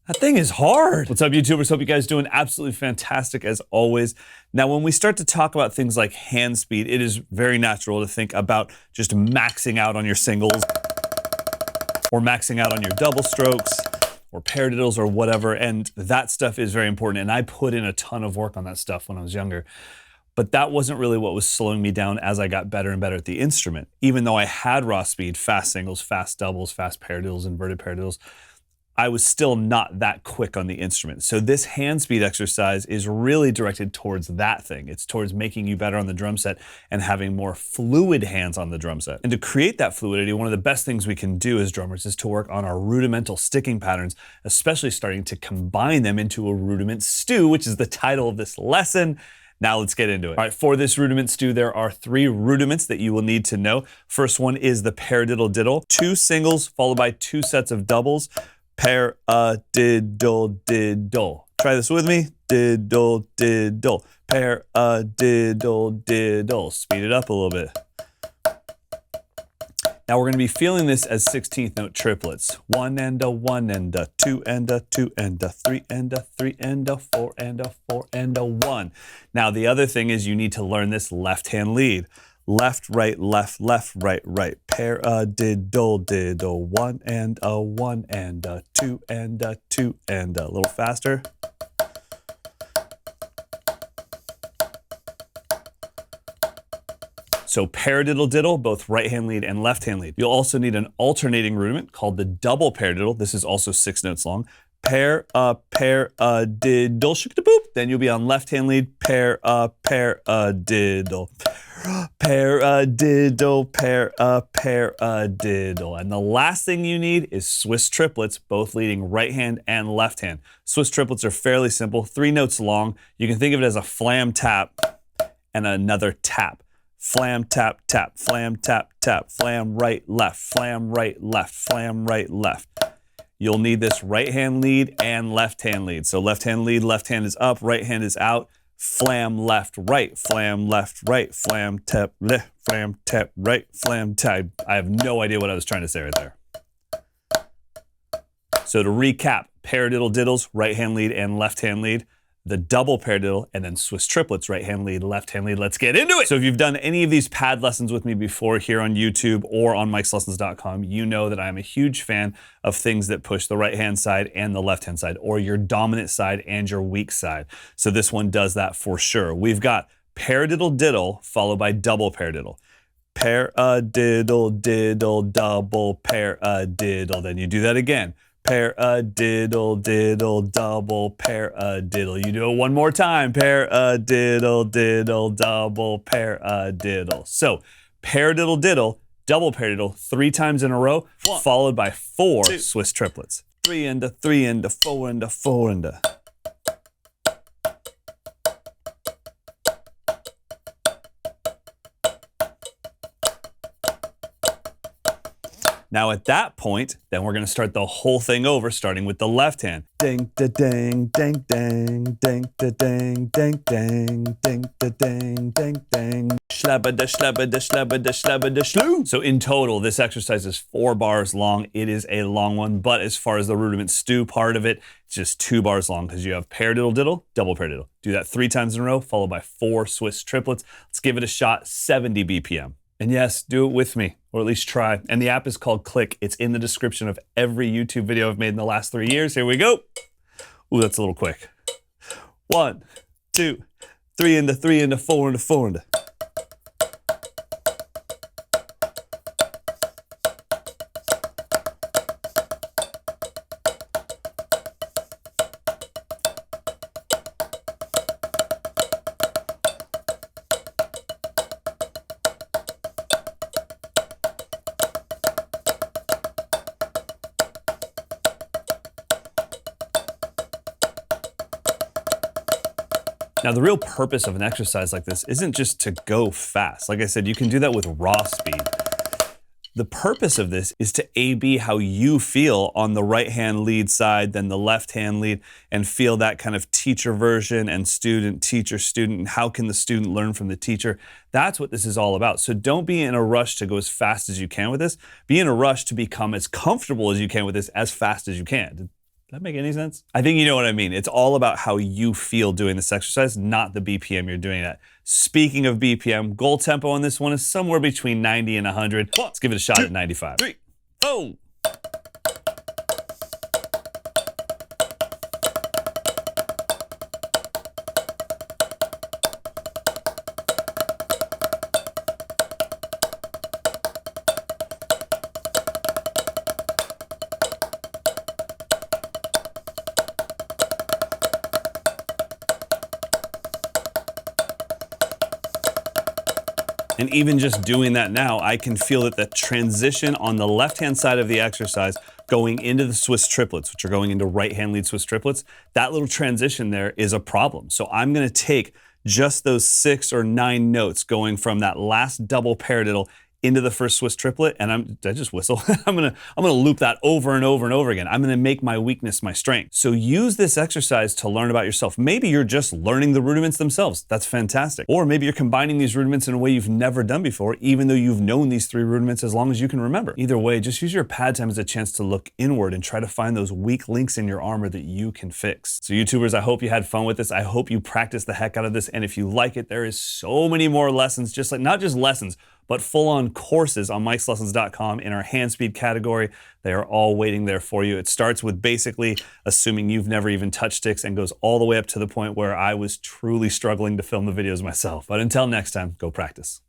That thing is hard. What's up, YouTubers? Hope you guys doing absolutely fantastic as always. Now, when we start to talk about things like hand speed, it is very natural to think about just maxing out on your singles or maxing out on your double strokes or paradiddles or whatever, and that stuff is very important, and I put in a ton of work on that stuff when I was younger. But that wasn't really what was slowing me down as I got better and better at the instrument. Even though I had raw speed, fast singles, fast doubles, fast paradiddles, inverted paradiddles, I was still not that quick on the instrument. So this hand speed exercise is really directed towards that thing. It's towards making you better on the drum set and having more fluid hands on the drum set. And to create that fluidity, one of the best things we can do as drummers is to work on our rudimental sticking patterns, especially starting to combine them into a rudiment stew, which is the title of this lesson. Now let's get into it. All right, for this rudiment stew, there are 3 rudiments that you will need to know. First one is the paradiddle diddle. 2 singles followed by 2 sets of doubles. Paradiddle diddle. Try this with me. Diddle diddle. Paradiddle diddle. Speed it up a little bit. Now we're going to be feeling this as 16th note triplets. 1 and a 1 and a 2 and a 2 and a 3 and a 3 and a 4 and a 4 and a 1. Now the other thing is you need to learn this left hand lead. Left, right, left, left, right, right. Paradiddle diddle. 1 and a 1 and a 2 and a 2 and a little faster. So paradiddle diddle, both right hand lead and left hand lead. You'll also need an alternating rudiment called the double paradiddle. This is also 6 notes long. Paradiddle, boop. Then you'll be on left hand lead. Paradiddle. Paradiddle, paradiddle. And the last thing you need is Swiss triplets, both leading right hand and left hand. Swiss triplets are fairly simple, 3 notes long. You can think of it as a flam tap and another tap. Flam, tap, tap, flam, tap, tap, flam, right, left, flam, right, left, flam, right, left. You'll need this right hand lead and left hand lead. So left hand lead, left hand is up, right hand is out. Flam left, right, flam left, right, flam tap left, flam tap right, flam tap. I have no idea what I was trying to say right there. So to recap, paradiddle diddles, right hand lead and left hand lead. The double paradiddle, and then Swiss triplets, right hand lead, left hand lead. Let's get into it. So if you've done any of these pad lessons with me before here on YouTube or on mikeslessons.com, you know that I'm a huge fan of things that push the right hand side and the left hand side, or your dominant side and your weak side. So this one does that for sure. We've got paradiddle diddle followed by double paradiddle. Paradiddle diddle double paradiddle. Then you do that again. Paradiddle diddle double paradiddle. You do it one more time. Paradiddle diddle double paradiddle. So paradiddle diddle, double paradiddle 3 times in a row, followed by 4 Swiss triplets. 3 and a 3 and a 4 and a 4 and a. Now at that point, then we're going to start the whole thing over, starting with the left hand. Ding da ding ding ding ding da ding ding ding ding da ding ding ding. Shlabada shlabada shlabada shlabada shloo. So in total, this exercise is 4 bars long. It is a long one, but as far as the rudiment stew part of it, it's just 2 bars long because you have paradiddle diddle, double paradiddle. Do that 3 times in a row, followed by 4 Swiss triplets. Let's give it a shot, 70 BPM. And yes, do it with me, or at least try. And the app is called Click. It's in the description of every YouTube video I've made in the last 3 years. Here we go. Ooh, that's a little quick. 1, 2, 3 and a 3 and a 4 and a 4 and a. Now, the real purpose of an exercise like this isn't just to go fast. Like I said, you can do that with raw speed. The purpose of this is to A/B how you feel on the right hand lead side, then the left hand lead, and feel that kind of teacher version and student, teacher, student, and how can the student learn from the teacher. That's what this is all about. So don't be in a rush to go as fast as you can with this. Be in a rush to become as comfortable as you can with this as fast as you can. Does that make any sense? I think you know what I mean. It's all about how you feel doing this exercise, not the BPM you're doing it at. Speaking of BPM, goal tempo on this one is somewhere between 90 and 100. Let's give it a shot at 95. 3, 4. And even just doing that now, I can feel that the transition on the left-hand side of the exercise going into the Swiss triplets, which are going into right-hand lead Swiss triplets, that little transition there is a problem. So I'm gonna take just those 6 or 9 notes going from that last double paradiddle into the first Swiss triplet, and did I just whistle? I'm gonna loop that over and over and over again. I'm gonna make my weakness my strength. So use this exercise to learn about yourself. Maybe you're just learning the rudiments themselves. That's fantastic. Or maybe you're combining these rudiments in a way you've never done before, even though you've known these 3 rudiments as long as you can remember. Either way, just use your pad time as a chance to look inward and try to find those weak links in your armor that you can fix. So YouTubers, I hope you had fun with this. I hope you practice the heck out of this. And if you like it, there is so many more lessons, just like, not just lessons, but full-on courses on Mike'sLessons.com in our hand speed category. They are all waiting there for you. It starts with basically assuming you've never even touched sticks and goes all the way up to the point where I was truly struggling to film the videos myself. But until next time, go practice.